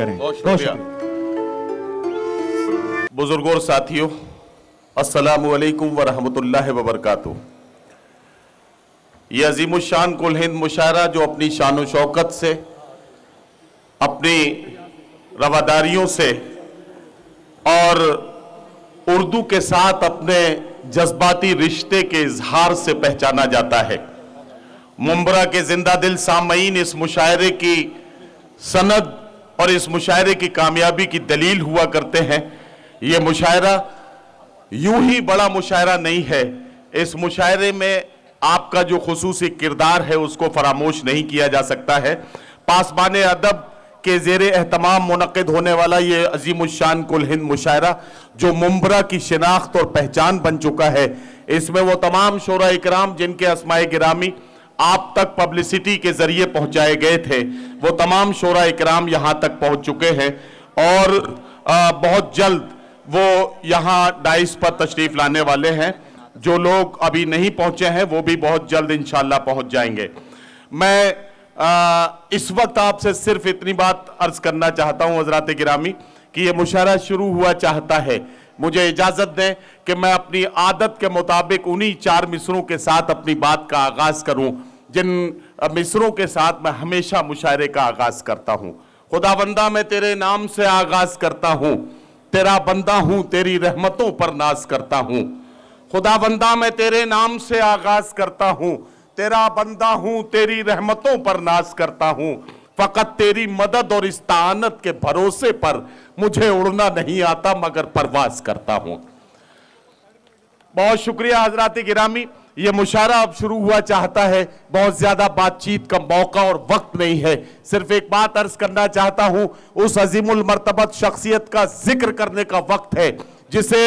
करें। बुजुर्गों और साथियों, अस्सलामु अलैकुम व रहमतुल्लाहि व बरकातुहू। ये अजीमुशान कुल हिंद मुशायरा जो अपनी शान व शौकत से, अपनी रवादारियों से और उर्दू के साथ अपने जज्बाती रिश्ते के इजहार से पहचाना जाता है। मुंबरा के जिंदा दिल सामईन इस मुशायरे की सनद और इस मुशायरे की कामयाबी की दलील हुआ करते हैं। ये मुशायरा यूं ही बड़ा मुशायरा नहीं है। इस मुशायरे में आपका जो खुसूसी किरदार है उसको फरामोश नहीं किया जा सकता है। पासबान अदब के ज़ेरे एहतमाम मुनक़िद होने वाला ये अजीमुशान कुल हिंद मुशायरा जो मुंबरा की शिनाख्त और पहचान बन चुका है, इसमें वो तमाम शोरा इकराम जिनके अस्माए गिरामी आप तक पब्लिसिटी के जरिए पहुंचाए गए थे, वो तमाम शोरा इकराम यहाँ तक पहुंच चुके हैं और बहुत जल्द वो यहाँ डाइस पर तशरीफ लाने वाले हैं। जो लोग अभी नहीं पहुंचे हैं वो भी बहुत जल्द इंशाअल्लाह पहुंच जाएंगे। मैं इस वक्त आपसे सिर्फ इतनी बात अर्ज करना चाहता हूं हजरात गिरामी कि ये मुशायरा शुरू हुआ चाहता है। मुझे इजाजत दें कि मैं अपनी आदत के मुताबिक उन्हीं 4 मिसरों के साथ अपनी बात का आगाज करूं जिन मिसरों के साथ मैं हमेशा मुशायरे का आगाज करता हूं। खुदावंदा मैं तेरे नाम से आगाज करता हूं, तेरा बंदा हूं, तेरी रहमतों पर नाज करता हूं। खुदावंदा मैं तेरे नाम से आगाज करता हूं, तेरा बंदा हूं, तेरी रहमतों पर नाज करता हूं। फकत तेरी मदद और इस्तानत के भरोसे पर मुझे उड़ना नहीं आता मगर परवाज करता हूं। बहुत शुक्रिया हजरात गिरामी। ये मुशायरा अब शुरू हुआ चाहता है। बहुत ज्यादा बातचीत का मौका और वक्त नहीं है। सिर्फ एक बात अर्ज करना चाहता हूं, उस अजीमुल मर्तबत शख्सियत का जिक्र करने का वक्त है जिसे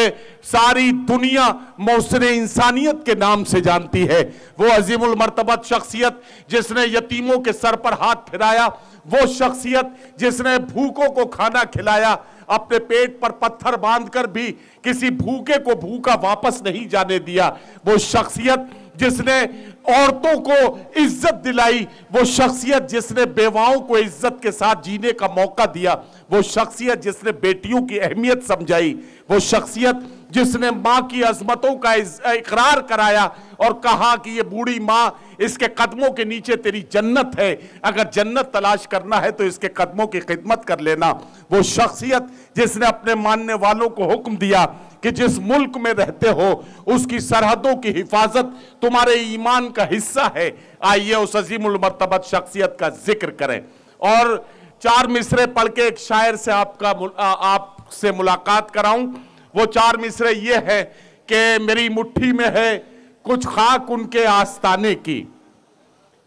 सारी दुनिया मौसरे इंसानियत के नाम से जानती है। वो अजीमुल मर्तबत शख्सियत जिसने यतीमों के सर पर हाथ फिराया, वो शख्सियत जिसने भूखों को खाना खिलाया, अपने पेट पर पत्थर बांधकर भी किसी भूखे को भूखा वापस नहीं जाने दिया, वो शख्सियत जिसने औरतों को इज्जत दिलाई, वो शख्सियत जिसने बेवाओं को इज्जत के साथ जीने का मौका दिया, वो शख्सियत जिसने बेटियों की अहमियत समझाई, वो शख्सियत जिसने माँ की अजमतों का इकरार कराया और कहा कि ये बूढ़ी माँ, इसके कदमों के नीचे तेरी जन्नत है, अगर जन्नत तलाश करना है तो इसके कदमों की खिदमत कर लेना। वो शख्सियत जिसने अपने मानने वालों को हुक्म दिया कि जिस मुल्क में रहते हो उसकी सरहदों की हिफाजत तुम्हारे ईमान का हिस्सा है। आइए उस अजीमुल मर्तबत शख्सियत का जिक्र करें और 4 मिसरे पढ़ के एक शायर से आपसे मुलाकात कराऊं। वो 4 मिसरे ये है कि मेरी मुट्ठी में है कुछ खाक उनके आस्ताने की,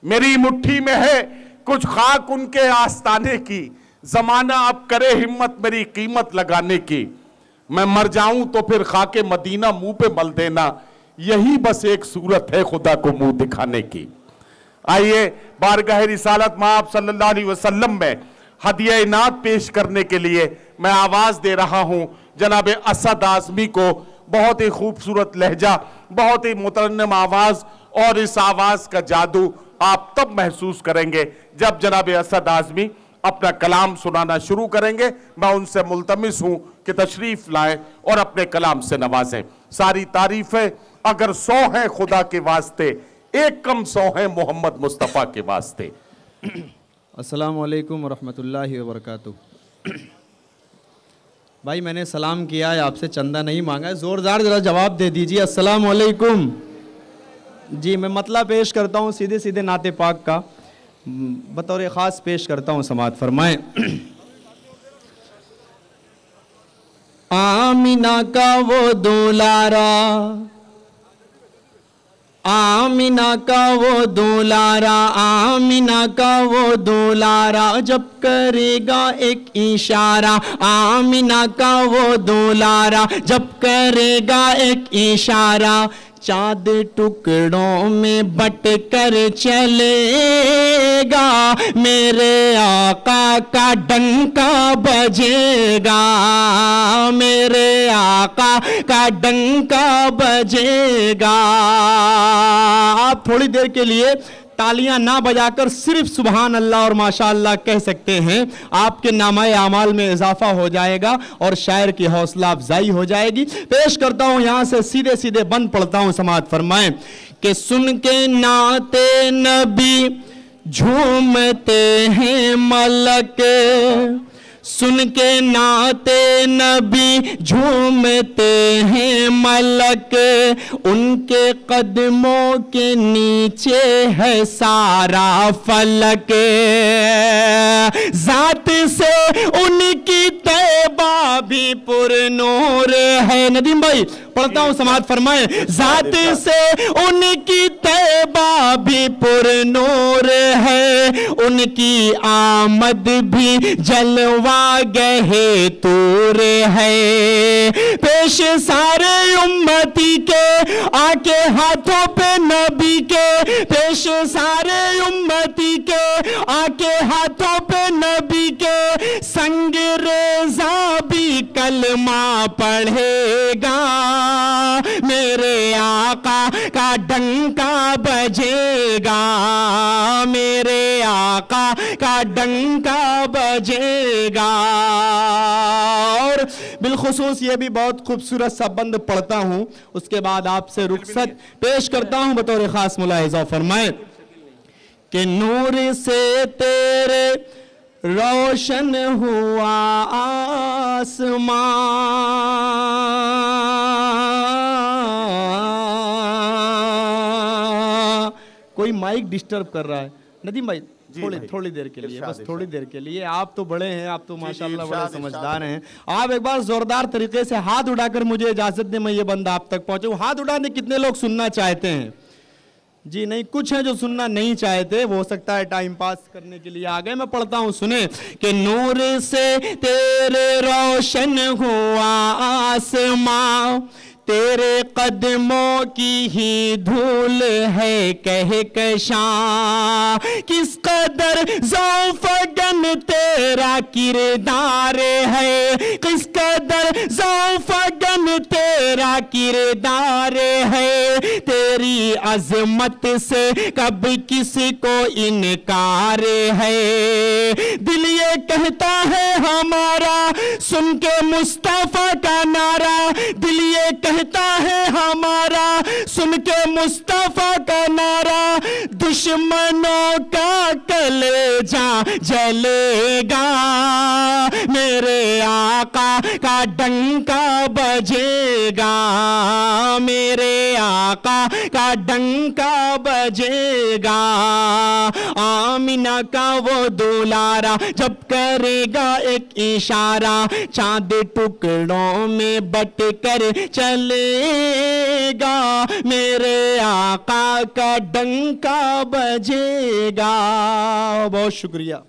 मेरी मुट्ठी में है कुछ खाक उनके आस्ताने की, जमाना अब करे हिम्मत मेरी कीमत लगाने की, मैं मर जाऊं तो फिर खाके मदीना मुंह पे मल देना, यही बस एक सूरत है खुदा को मुंह दिखाने की। आइए बारगाह रिसालत मां सल्लल्लाहु अलैहि वसल्लम में हदिया इनात पेश करने के लिए मैं आवाज दे रहा हूं जनाब असद आजमी को। बहुत ही खूबसूरत लहजा, बहुत ही मुतरन्नम आवाज, और इस आवाज का जादू आप तब महसूस करेंगे जब जनाब असद आजमी अपना कलाम सुनाना शुरू करेंगे। मैं उनसे मुल्तमिस हूं कि तशरीफ लाएं और अपने कलाम से नवाजें। सारी तारीफें अगर 100 हैं खुदा के वास्ते, एक कम 100 हैं मोहम्मद मुस्तफ़ा के वास्ते। अस्सलामु अलैकुम वरहमतुल्लाहि वबरकातुहू। भाई मैंने सलाम किया है, आपसे चंदा नहीं मांगा है, ज़ोरदार ज़रा जवाब दे दीजिए अस्सलामु अलैकुम। जी मैं मतला पेश करता हूँ सीधे सीधे नाते पाक का, बतौर ख़ास पेश करता हूँ, समात फरमाएं। आमिना का वो दुलारा, आमिना का वो दुलारा, आमिना का वो दुलारा, जब करेगा एक इशारा, आमिना का वो दुलारा, जब करेगा एक इशारा, चाँद टुकड़ों में बट कर चलेगा, मेरे आका का डंका बजेगा, मेरे आका का डंका बजेगा। आप थोड़ी देर के लिए तालियां ना बजाकर सिर्फ सुभान अल्लाह और माशाअल्लाह कह सकते हैं, आपके नामाए आमाल में इजाफा हो जाएगा और शायर की हौसला अफजाई हो जाएगी। पेश करता हूं यहां से सीधे सीधे बंद पढ़ता हूं, समाअत फरमाएं कि सुन के नाते नबी झूमते हैं मलक, सुन के नाते नबी झूमते हैं मलक, उनके कदमों के नीचे है सारा फलक, जात से उनकी तैबा भी पुरनूर है। नदीम भाई पढ़ता हूं, समाअत फरमाएं, जात से उनकी तैबा भी पुरनूर है, उनकी आमद भी जलवा गहे तूर है, पेश सारे उम्मती के आके हाथों पे नबी के, पेश सारे उम्मती के आके हाथों पे नबी के, संग रेज़ा भी कलमा पढ़ेगा, मेरे आका का डंका बजेगा, मेरे आका का डंका बजेगा। और बिलखुसूस ये भी बहुत खूबसूरत सा बंद पढ़ता हूं, उसके बाद आपसे रुखसत पेश करता हूं बतौर खास मुलाहिजा फरमाएं कि नूर से तेरे रोशन हुआ आसमां, कोई माइक डिस्टर्ब कर रहा है नदीम भाई, थोड़ी देर के लिए, बस थोड़ी देर के लिए। आप तो बड़े हैं, आप तो माशाल्लाह बड़े समझदार हैं। आप एक बार जोरदार तरीके से हाथ उठाकर मुझे इजाजत दें, मैं ये बंदा आप तक पहुंचूं। हाथ उठाने कितने लोग सुनना चाहते हैं? जी नहीं, कुछ है जो सुनना नहीं चाहते, वो हो सकता है टाइम पास करने के लिए आ गए। मैं पढ़ता हूं, सुने कि नूर से तेरे रोशन हुआ आसमां, तेरे कदमों की ही धूल है कहकशां, किस कदर ज़ौफ़गन तेरा किरदार है, किस कदर ज़ौफ़गन तेरा किरदार है, तेरी अज़मत से कब किसी को इनकार है, दिल ये कहता है हमारा सुन के मुस्तफ़ा का नारा, दिल ये कहता है हमारा सुन के मुस्तफ़ा का नारा, दुश्मनों का कलेजा जलेगा, मेरे आका का डंका बजेगा, मेरे आका का डंका बजेगा, आमिना का वो दुलारा जब करेगा एक इशारा, चांद टुकड़ों में बट कर चलेगा, मेरे आका का डंका बजेगा। बहुत शुक्रिया।